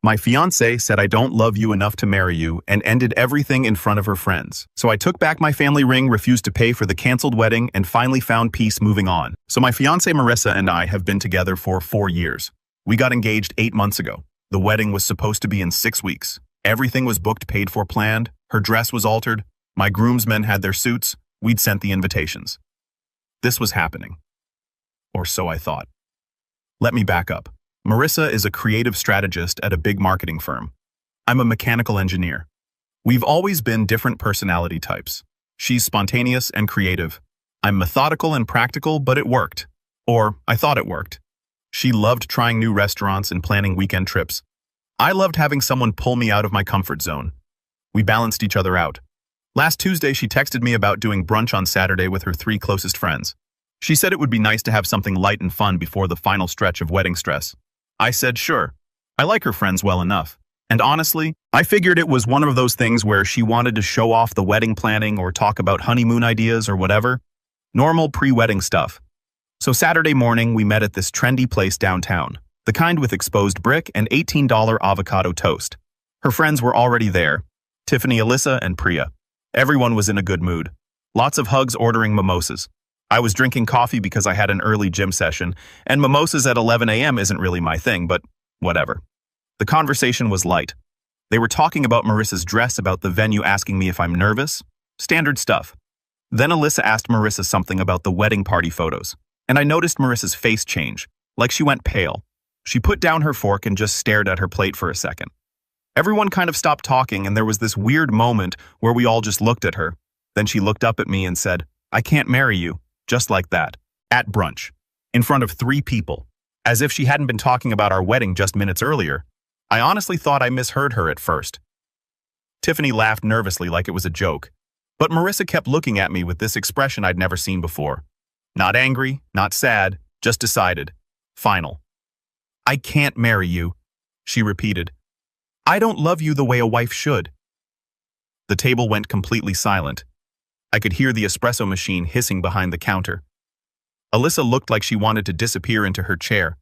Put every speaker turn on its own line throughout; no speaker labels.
My fiancée said I don't love you enough to marry you and ended everything in front of her friends. So I took back my family ring, refused to pay for the canceled wedding, and finally found peace moving on. So my fiancée Marissa and I have been together for 4 years. We got engaged 8 months ago. The wedding was supposed to be in 6 weeks. Everything was booked, paid for, planned. Her dress was altered. My groomsmen had their suits. We'd sent the invitations. This was happening. Or so I thought. Let me back up. Marissa is a creative strategist at a big marketing firm. I'm a mechanical engineer. We've always been different personality types. She's spontaneous and creative. I'm methodical and practical, but it worked. Or I thought it worked. She loved trying new restaurants and planning weekend trips. I loved having someone pull me out of my comfort zone. We balanced each other out. Last Tuesday, she texted me about doing brunch on Saturday with her 3 closest friends. She said it would be nice to have something light and fun before the final stretch of wedding stress. I said sure. I like her friends well enough. And honestly, I figured it was one of those things where she wanted to show off the wedding planning or talk about honeymoon ideas or whatever. Normal pre-wedding stuff. So Saturday morning, we met at this trendy place downtown, the kind with exposed brick and $18 avocado toast. Her friends were already there, Tiffany, Alyssa, and Priya. Everyone was in a good mood. Lots of hugs, ordering mimosas. I was drinking coffee because I had an early gym session, and mimosas at 11 a.m. isn't really my thing, but whatever. The conversation was light. They were talking about Marissa's dress, about the venue, asking me if I'm nervous. Standard stuff. Then Alyssa asked Marissa something about the wedding party photos, and I noticed Marissa's face change, like she went pale. She put down her fork and just stared at her plate for a second. Everyone kind of stopped talking, and there was this weird moment where we all just looked at her. Then she looked up at me and said, "I can't marry you." Just like that, at brunch, in front of 3 people, as if she hadn't been talking about our wedding just minutes earlier. I honestly thought I misheard her at first. Tiffany laughed nervously like it was a joke, but Marissa kept looking at me with this expression I'd never seen before. Not angry, not sad, just decided. Final. "I can't marry you," she repeated. "I don't love you the way a wife should." The table went completely silent. I could hear the espresso machine hissing behind the counter. Alyssa looked like she wanted to disappear into her chair.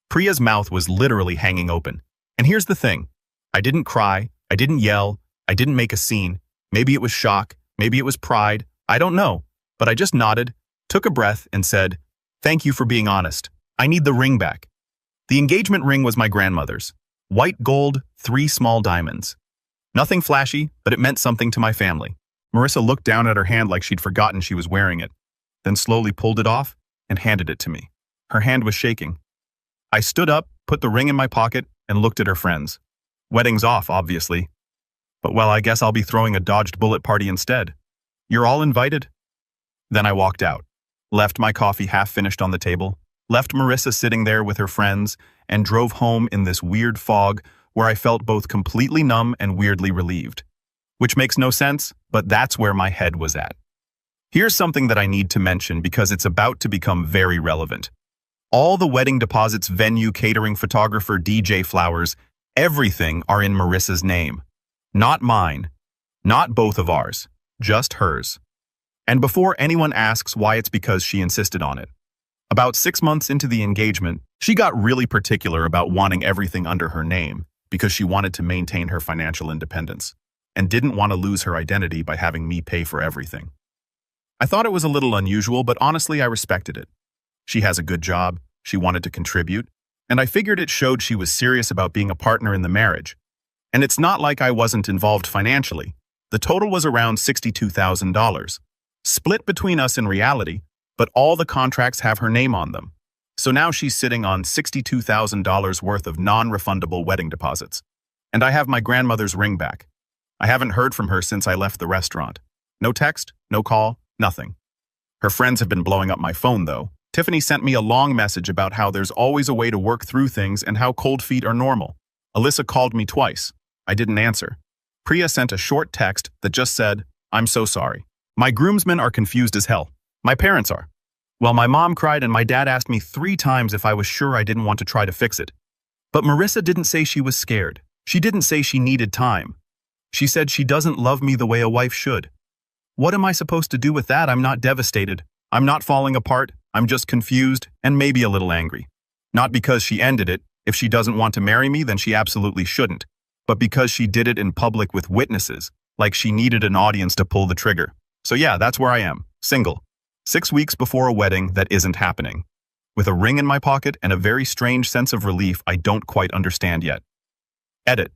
Priya's mouth was literally hanging open. And here's the thing. I didn't cry, I didn't yell, I didn't make a scene. Maybe it was shock, maybe it was pride, I don't know. But I just nodded, took a breath, and said, "Thank you for being honest. I need the ring back." The engagement ring was my grandmother's. White gold, 3 small diamonds. Nothing flashy, but it meant something to my family. Marissa looked down at her hand like she'd forgotten she was wearing it, then slowly pulled it off and handed it to me. Her hand was shaking. I stood up, put the ring in my pocket, and looked at her friends. Wedding's off, obviously. But well, I guess I'll be throwing a dodged bullet party instead. You're all invited. Then I walked out, left my coffee half finished on the table, left Marissa sitting there with her friends, and drove home in this weird fog where I felt both completely numb and weirdly relieved. Which makes no sense, but that's where my head was at. Here's something that I need to mention because it's about to become very relevant. All the wedding deposits, venue, catering, photographer, DJ, flowers, everything are in Marissa's name. Not mine. Not both of ours. Just hers. And before anyone asks why, it's because she insisted on it. About 6 months into the engagement, she got really particular about wanting everything under her name because she wanted to maintain her financial independence and didn't want to lose her identity by having me pay for everything. I thought it was a little unusual, but honestly, I respected it. She has a good job, she wanted to contribute, and I figured it showed she was serious about being a partner in the marriage. And it's not like I wasn't involved financially. The total was around $62,000, split between us in reality, but all the contracts have her name on them. So now she's sitting on $62,000 worth of non-refundable wedding deposits. And I have my grandmother's ring back. I haven't heard from her since I left the restaurant. No text, no call, nothing. Her friends have been blowing up my phone, though. Tiffany sent me a long message about how there's always a way to work through things and how cold feet are normal. Alyssa called me twice. I didn't answer. Priya sent a short text that just said, "I'm so sorry." My groomsmen are confused as hell. My parents are. Well, my mom cried and my dad asked me 3 times if I was sure I didn't want to try to fix it. But Marissa didn't say she was scared. She didn't say she needed time. She said she doesn't love me the way a wife should. What am I supposed to do with that? I'm not devastated. I'm not falling apart. I'm just confused and maybe a little angry. Not because she ended it, If she doesn't want to marry me, then she absolutely shouldn't. But because she did it in public with witnesses, like she needed an audience to pull the trigger. So yeah, that's where I am, single. 6 weeks before a wedding that isn't happening. With a ring in my pocket and a very strange sense of relief I don't quite understand yet. Edit.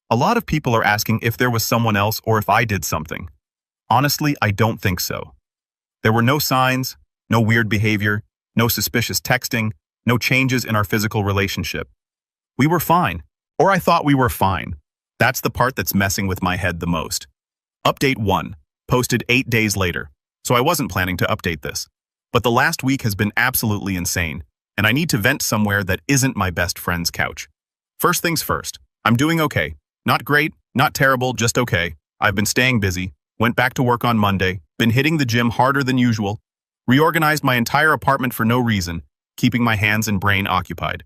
A lot of people are asking if there was someone else or if I did something. Honestly, I don't think so. There were no signs, no weird behavior, no suspicious texting, no changes in our physical relationship. We were fine. Or I thought we were fine. That's the part that's messing with my head the most. Update 1. Posted 8 days later. So I wasn't planning to update this. But the last week has been absolutely insane, and I need to vent somewhere that isn't my best friend's couch. First things first. I'm doing okay. Not great, not terrible, just okay. I've been staying busy, went back to work on Monday, been hitting the gym harder than usual, reorganized my entire apartment for no reason, keeping my hands and brain occupied.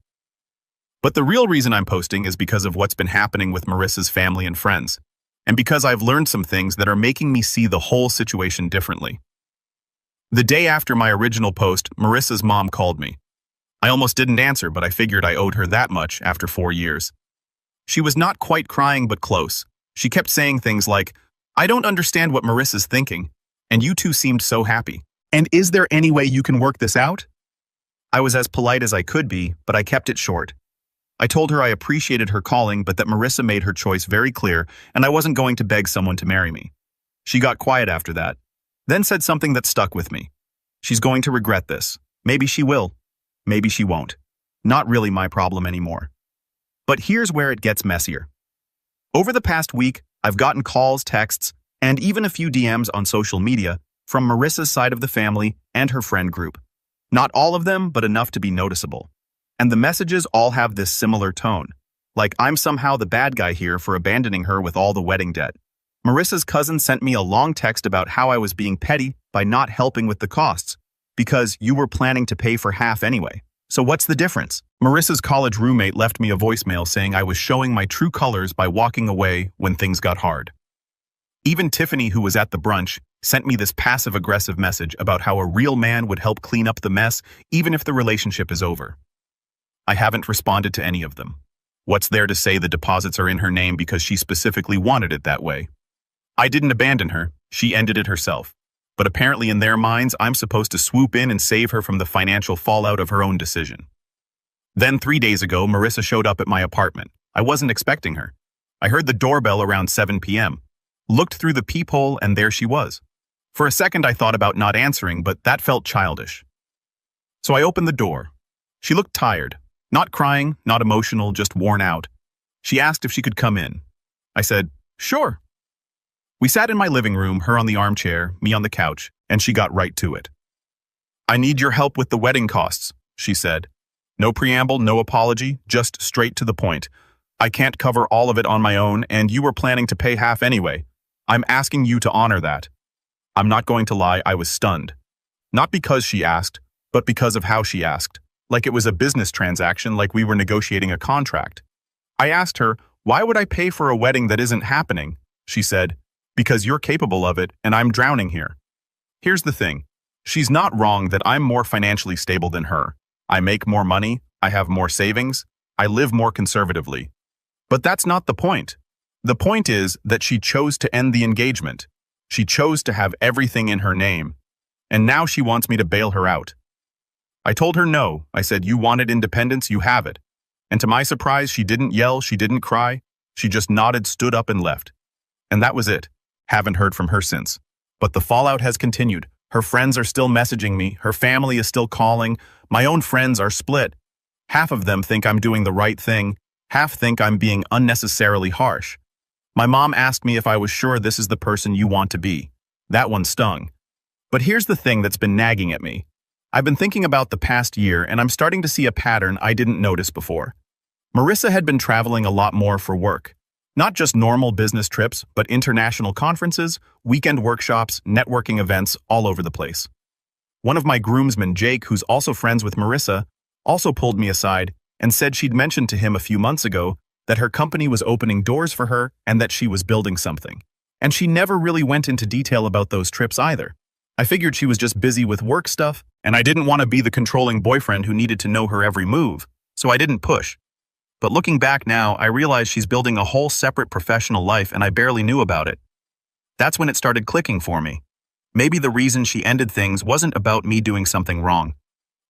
But the real reason I'm posting is because of what's been happening with Marissa's family and friends, and because I've learned some things that are making me see the whole situation differently. The day after my original post, Marissa's mom called me. I almost didn't answer, but I figured I owed her that much after 4 years. She was not quite crying, but close. She kept saying things like, "I don't understand what Marissa's thinking, and you two seemed so happy. And is there any way you can work this out?" I was as polite as I could be, but I kept it short. I told her I appreciated her calling, but that Marissa made her choice very clear, and I wasn't going to beg someone to marry me. She got quiet after that, then said something that stuck with me. She's going to regret this. Maybe she will. Maybe she won't. Not really my problem anymore. But here's where it gets messier. Over the past week, I've gotten calls, texts, and even a few DMs on social media from Marissa's side of the family and her friend group. Not all of them, but enough to be noticeable. And the messages all have this similar tone, like I'm somehow the bad guy here for abandoning her with all the wedding debt. Marissa's cousin sent me a long text about how I was being petty by not helping with the costs, because you were planning to pay for half anyway. So what's the difference? Marissa's college roommate left me a voicemail saying I was showing my true colors by walking away when things got hard. Even Tiffany, who was at the brunch, sent me this passive-aggressive message about how a real man would help clean up the mess even if the relationship is over. I haven't responded to any of them. What's there to say the deposits are in her name because she specifically wanted it that way? I didn't abandon her, she ended it herself. But apparently in their minds, I'm supposed to swoop in and save her from the financial fallout of her own decision. Then 3 days ago, Marissa showed up at my apartment. I wasn't expecting her. I heard the doorbell around 7 p.m., looked through the peephole, and there she was. For a second, I thought about not answering, but that felt childish. So I opened the door. She looked tired. Not crying, not emotional, just worn out. She asked if she could come in. I said, "Sure." We sat in my living room, her on the armchair, me on the couch, and she got right to it. "I need your help with the wedding costs," she said. No preamble, no apology, just straight to the point. "I can't cover all of it on my own, and you were planning to pay half anyway. I'm asking you to honor that." I'm not going to lie, I was stunned. Not because she asked, but because of how she asked. Like it was a business transaction, like we were negotiating a contract. I asked her, "Why would I pay for a wedding that isn't happening?" She said, "Because you're capable of it, and I'm drowning here." Here's the thing. She's not wrong that I'm more financially stable than her. I make more money, I have more savings, I live more conservatively. But that's not the point. The point is that she chose to end the engagement. She chose to have everything in her name. And now she wants me to bail her out. I told her no. I said, "You wanted independence, you have it." And to my surprise, she didn't yell, she didn't cry. She just nodded, stood up, and left. And that was it. Haven't heard from her since. But the fallout has continued. Her friends are still messaging me. Her family is still calling. My own friends are split. Half of them think I'm doing the right thing. Half think I'm being unnecessarily harsh. My mom asked me if I was sure this is the person you want to be. That one stung. But here's the thing that's been nagging at me. I've been thinking about the past year, and I'm starting to see a pattern I didn't notice before. Marissa had been traveling a lot more for work. Not just normal business trips, but international conferences, weekend workshops, networking events all over the place. One of my groomsmen, Jake, who's also friends with Marissa, also pulled me aside and said she'd mentioned to him a few months ago that her company was opening doors for her and that she was building something. And she never really went into detail about those trips either. I figured she was just busy with work stuff, and I didn't want to be the controlling boyfriend who needed to know her every move, so I didn't push. But looking back now, I realize she's building a whole separate professional life and I barely knew about it. That's when it started clicking for me. Maybe the reason she ended things wasn't about me doing something wrong.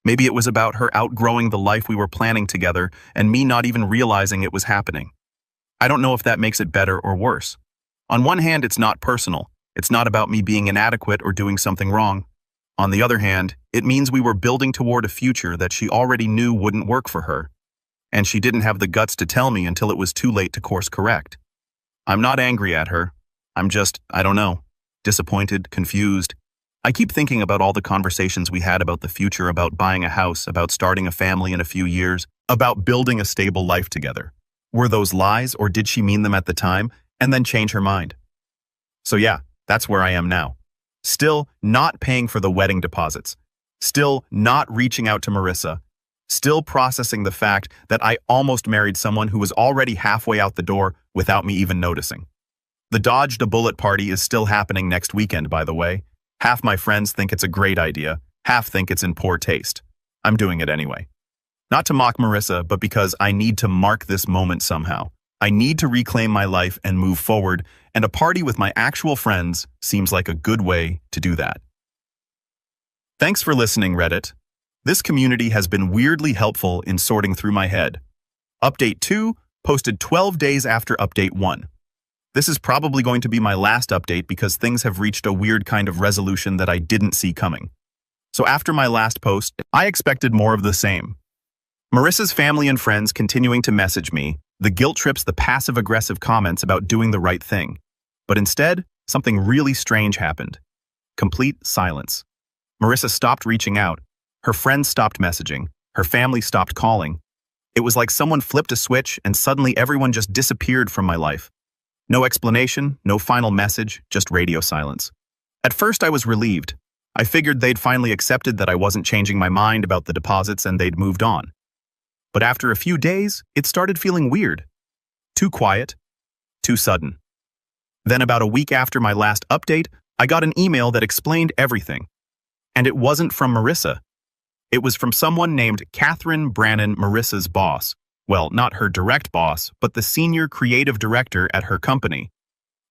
Maybe it was about her outgrowing the life we were planning together and me not even realizing it was happening. I don't know if that makes it better or worse. On one hand, it's not personal. It's not about me being inadequate or doing something wrong. On the other hand, it means we were building toward a future that she already knew wouldn't work for her. And she didn't have the guts to tell me until it was too late to course correct. I'm not angry at her. I'm just, I don't know, disappointed, confused. I keep thinking about all the conversations we had about the future, about buying a house, about starting a family in a few years, about building a stable life together. Were those lies, or did she mean them at the time and then change her mind? So yeah, that's where I am now. Still not paying for the wedding deposits. Still not reaching out to Marissa. Still processing the fact that I almost married someone who was already halfway out the door without me even noticing. The Dodged a Bullet party is still happening next weekend, by the way. Half my friends think it's a great idea, half think it's in poor taste. I'm doing it anyway. Not to mock Marissa, but because I need to mark this moment somehow. I need to reclaim my life and move forward, and a party with my actual friends seems like a good way to do that. Thanks for listening, Reddit. This community has been weirdly helpful in sorting through my head. Update 2 posted 12 days after Update 1. This is probably going to be my last update because things have reached a weird kind of resolution that I didn't see coming. So after my last post, I expected more of the same. Marissa's family and friends continuing to message me, the guilt trips, the passive-aggressive comments about doing the right thing. But instead, something really strange happened. Complete silence. Marissa stopped reaching out. Her friends stopped messaging. Her family stopped calling. It was like someone flipped a switch and suddenly everyone just disappeared from my life. No explanation, no final message, just radio silence. At first I was relieved. I figured they'd finally accepted that I wasn't changing my mind about the deposits and they'd moved on. But after a few days, it started feeling weird. Too quiet, too sudden. Then about a week after my last update, I got an email that explained everything. And it wasn't from Marissa. It was from someone named Catherine Brannon, Marissa's boss. Well, not her direct boss, but the senior creative director at her company.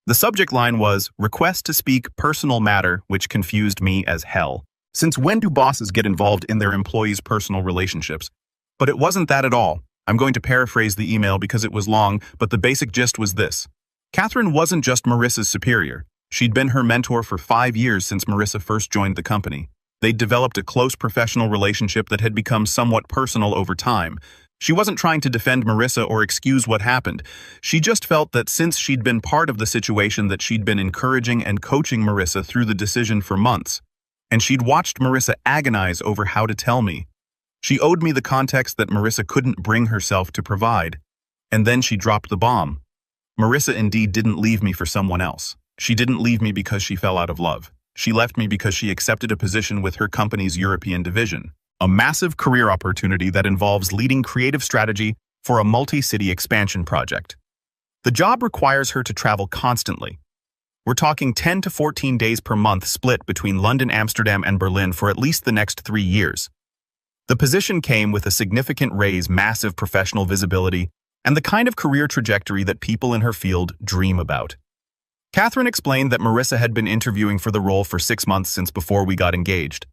The subject line was, "Request to speak personal matter," which confused me as hell. Since when do bosses get involved in their employees' personal relationships? But it wasn't that at all. I'm going to paraphrase the email because it was long, but the basic gist was this. Catherine wasn't just Marissa's superior. She'd been her mentor for 5 years since Marissa first joined the company. They'd developed a close professional relationship that had become somewhat personal over time. She wasn't trying to defend Marissa or excuse what happened. She just felt that since she'd been part of the situation that she'd been encouraging and coaching Marissa through the decision for months. And she'd watched Marissa agonize over how to tell me. She owed me the context that Marissa couldn't bring herself to provide. And then she dropped the bomb. Marissa indeed didn't leave me for someone else. She didn't leave me because she fell out of love. She left me because she accepted a position with her company's European division. A massive career opportunity that involves leading creative strategy for a multi-city expansion project. The job requires her to travel constantly. We're talking 10 to 14 days per month split between London, Amsterdam, and Berlin for at least the next 3 years. The position came with a significant raise, massive professional visibility, and the kind of career trajectory that people in her field dream about. Catherine explained that Marissa had been interviewing for the role for 6 months since before we got engaged.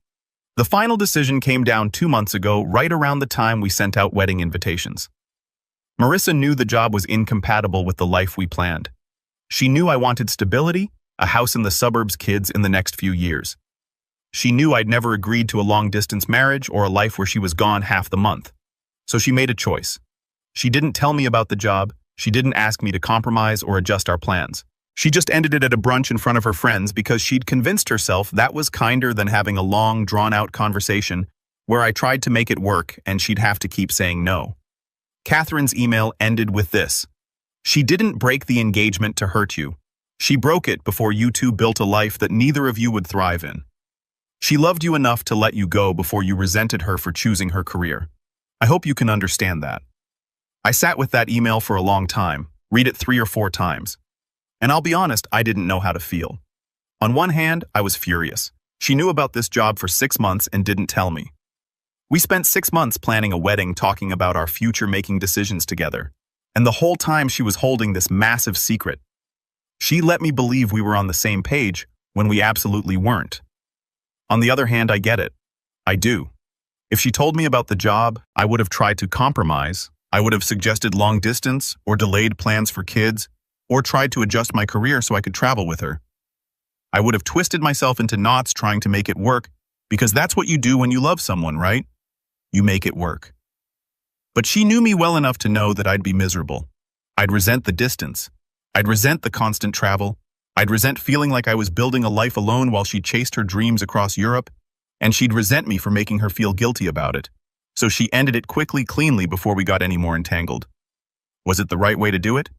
The final decision came down 2 months ago, right around the time we sent out wedding invitations. Marissa knew the job was incompatible with the life we planned. She knew I wanted stability, a house in the suburbs, kids in the next few years. She knew I'd never agreed to a long-distance marriage or a life where she was gone half the month. So she made a choice. She didn't tell me about the job. She didn't ask me to compromise or adjust our plans. She just ended it at a brunch in front of her friends because she'd convinced herself that was kinder than having a long, drawn-out conversation where I tried to make it work and she'd have to keep saying no. Catherine's email ended with this. She didn't break the engagement to hurt you. She broke it before you two built a life that neither of you would thrive in. She loved you enough to let you go before you resented her for choosing her career. I hope you can understand that. I sat with that email for a long time, read it 3 or 4 times. And I'll be honest, I didn't know how to feel. On one hand, I was furious. She knew about this job for 6 months and didn't tell me. We spent 6 months planning a wedding, talking about our future, making decisions together. And the whole time she was holding this massive secret. She let me believe we were on the same page when we absolutely weren't. On the other hand, I get it. I do. If she told me about the job, I would have tried to compromise. I would have suggested long distance or delayed plans for kids or tried to adjust my career so I could travel with her. I would have twisted myself into knots trying to make it work because that's what you do when you love someone, right? You make it work. But she knew me well enough to know that I'd be miserable. I'd resent the distance. I'd resent the constant travel. I'd resent feeling like I was building a life alone while she chased her dreams across Europe, and she'd resent me for making her feel guilty about it. So she ended it quickly, cleanly before we got any more entangled. Was it the right way to do it?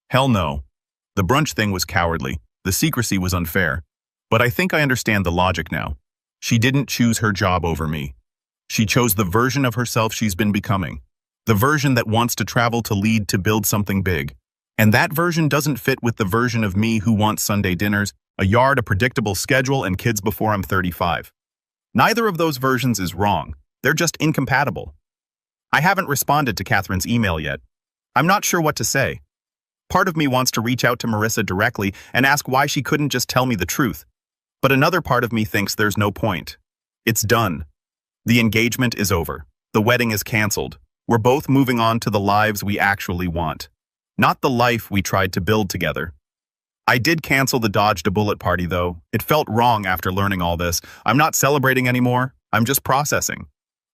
Hell no. The brunch thing was cowardly. The secrecy was unfair. But I think I understand the logic now. She didn't choose her job over me. She chose the version of herself she's been becoming. The version that wants to travel, to lead, to build something big. And that version doesn't fit with the version of me who wants Sunday dinners, a yard, a predictable schedule, and kids before I'm 35. Neither of those versions is wrong. They're just incompatible. I haven't responded to Catherine's email yet. I'm not sure what to say. Part of me wants to reach out to Marissa directly and ask why she couldn't just tell me the truth. But another part of me thinks there's no point. It's done. The engagement is over. The wedding is canceled. We're both moving on to the lives we actually want. Not the life we tried to build together. I did cancel the Dodged a Bullet party, though. It felt wrong after learning all this. I'm not celebrating anymore. I'm just processing.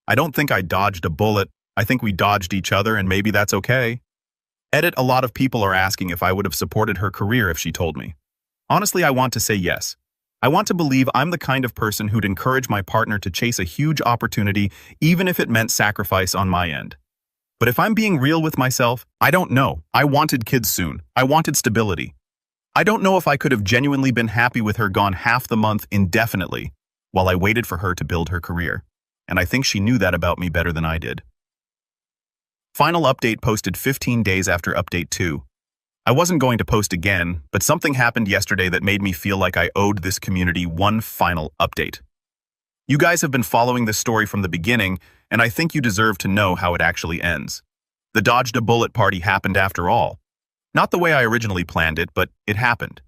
I don't think I dodged a bullet. I think we dodged each other, and maybe that's okay. Edit, a lot of people are asking if I would have supported her career if she told me. Honestly, I want to say yes. I want to believe I'm the kind of person who'd encourage my partner to chase a huge opportunity, even if it meant sacrifice on my end. But if I'm being real with myself, I don't know. I wanted kids soon. I wanted stability. I don't know if I could have genuinely been happy with her gone half the month indefinitely while I waited for her to build her career. And I think she knew that about me better than I did. Final update posted 15 days after update 2. I wasn't going to post again, but something happened yesterday that made me feel like I owed this community one final update. You guys have been following this story from the beginning, and I think you deserve to know how it actually ends. The Dodged a Bullet party happened after all. Not the way I originally planned it, but it happened.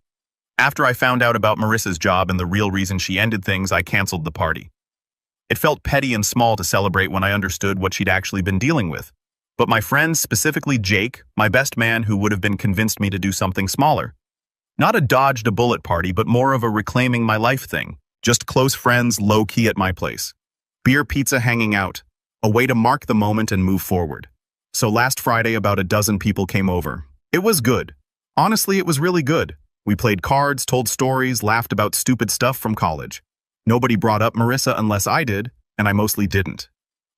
After I found out about Marissa's job and the real reason she ended things, I canceled the party. It felt petty and small to celebrate when I understood what she'd actually been dealing with. But my friends, specifically Jake, my best man, who would have been convinced me to do something smaller. Not a Dodged a Bullet party, but more of a reclaiming my life thing. Just close friends, low-key at my place. Beer, pizza, hanging out. A way to mark the moment and move forward. So last Friday, about a dozen people came over. It was good. Honestly, it was really good. We played cards, told stories, laughed about stupid stuff from college. Nobody brought up Marissa unless I did, and I mostly didn't.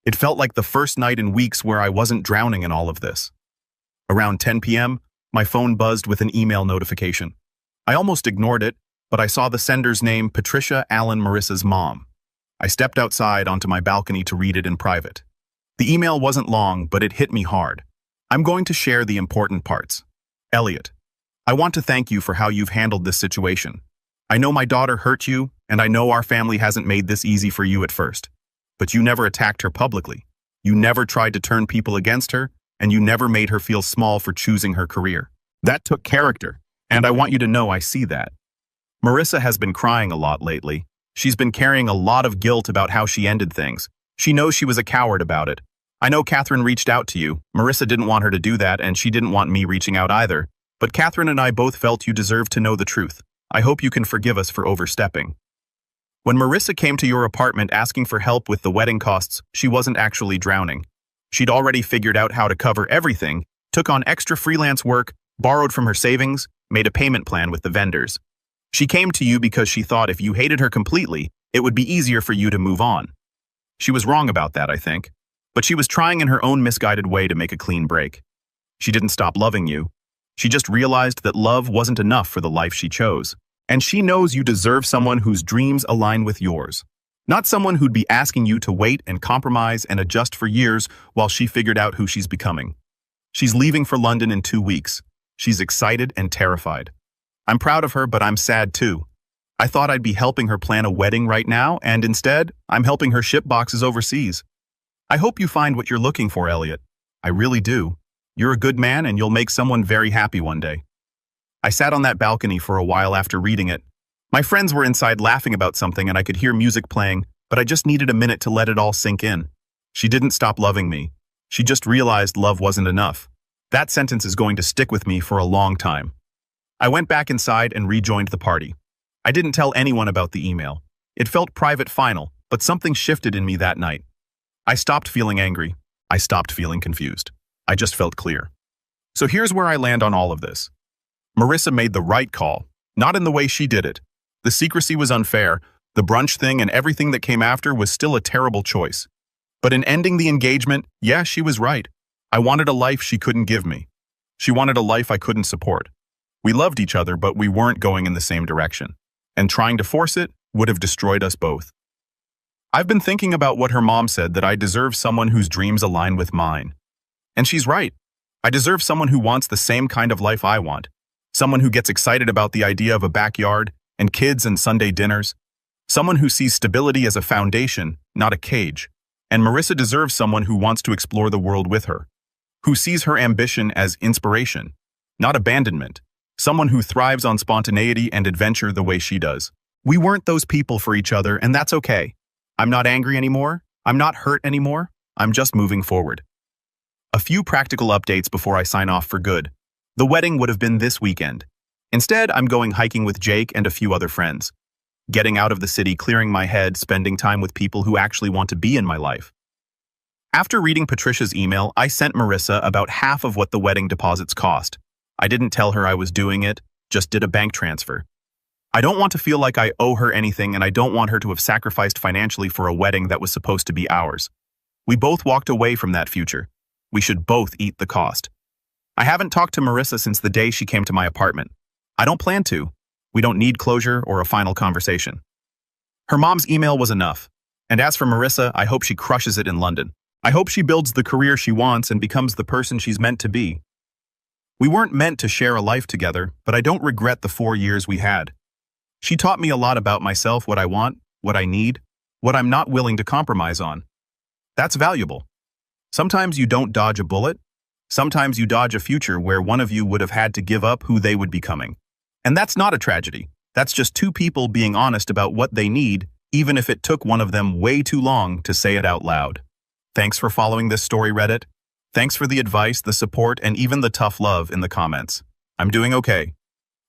It felt like the first night in weeks where I wasn't drowning in all of this. Around 10 p.m., my phone buzzed with an email notification. I almost ignored it, but I saw the sender's name, Patricia Allen, Marissa's mom. I stepped outside onto my balcony to read it in private. The email wasn't long, but it hit me hard. I'm going to share the important parts. Elliot, I want to thank you for how you've handled this situation. I know my daughter hurt you, and I know our family hasn't made this easy for you at first. But you never attacked her publicly. You never tried to turn people against her, and you never made her feel small for choosing her career. That took character, and I want you to know I see that. Marissa has been crying a lot lately. She's been carrying a lot of guilt about how she ended things. She knows she was a coward about it. I know Catherine reached out to you. Marissa didn't want her to do that, and she didn't want me reaching out either. But Catherine and I both felt you deserved to know the truth. I hope you can forgive us for overstepping. When Marissa came to your apartment asking for help with the wedding costs, she wasn't actually drowning. She'd already figured out how to cover everything, took on extra freelance work, borrowed from her savings, made a payment plan with the vendors. She came to you because she thought if you hated her completely, it would be easier for you to move on. She was wrong about that, I think. But she was trying in her own misguided way to make a clean break. She didn't stop loving you. She just realized that love wasn't enough for the life she chose. And she knows you deserve someone whose dreams align with yours. Not someone who'd be asking you to wait and compromise and adjust for years while she figured out who she's becoming. She's leaving for London in 2 weeks. She's excited and terrified. I'm proud of her, but I'm sad too. I thought I'd be helping her plan a wedding right now, and instead, I'm helping her ship boxes overseas. I hope you find what you're looking for, Elliot. I really do. You're a good man and you'll make someone very happy one day. I sat on that balcony for a while after reading it. My friends were inside laughing about something and I could hear music playing, but I just needed a minute to let it all sink in. She didn't stop loving me. She just realized love wasn't enough. That sentence is going to stick with me for a long time. I went back inside and rejoined the party. I didn't tell anyone about the email. It felt private final, but something shifted in me that night. I stopped feeling angry. I stopped feeling confused. I just felt clear. So here's where I land on all of this. Marissa made the right call, not in the way she did it. The secrecy was unfair, the brunch thing and everything that came after was still a terrible choice. But in ending the engagement, yeah, she was right. I wanted a life she couldn't give me. She wanted a life I couldn't support. We loved each other, but we weren't going in the same direction. And trying to force it would have destroyed us both. I've been thinking about what her mom said, that I deserve someone whose dreams align with mine. And she's right. I deserve someone who wants the same kind of life I want. Someone who gets excited about the idea of a backyard and kids and Sunday dinners. Someone who sees stability as a foundation, not a cage. And Marissa deserves someone who wants to explore the world with her. Who sees her ambition as inspiration, not abandonment. Someone who thrives on spontaneity and adventure the way she does. We weren't those people for each other, and that's okay. I'm not angry anymore. I'm not hurt anymore. I'm just moving forward. A few practical updates before I sign off for good. The wedding would have been this weekend. Instead, I'm going hiking with Jake and a few other friends. Getting out of the city, clearing my head, spending time with people who actually want to be in my life. After reading Patricia's email, I sent Marissa about half of what the wedding deposits cost. I didn't tell her I was doing it, just did a bank transfer. I don't want to feel like I owe her anything, and I don't want her to have sacrificed financially for a wedding that was supposed to be ours. We both walked away from that future. We should both eat the cost. I haven't talked to Marissa since the day she came to my apartment. I don't plan to. We don't need closure or a final conversation. Her mom's email was enough. And as for Marissa, I hope she crushes it in London. I hope she builds the career she wants and becomes the person she's meant to be. We weren't meant to share a life together, but I don't regret the 4 years we had. She taught me a lot about myself, what I want, what I need, what I'm not willing to compromise on. That's valuable. Sometimes you don't dodge a bullet. Sometimes you dodge a future where one of you would have had to give up who they would be becoming. And that's not a tragedy. That's just two people being honest about what they need, even if it took one of them way too long to say it out loud. Thanks for following this story, Reddit. Thanks for the advice, the support, and even the tough love in the comments. I'm doing okay.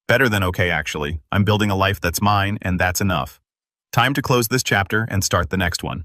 Better than okay, actually. I'm building a life that's mine, and that's enough. Time to close this chapter and start the next one.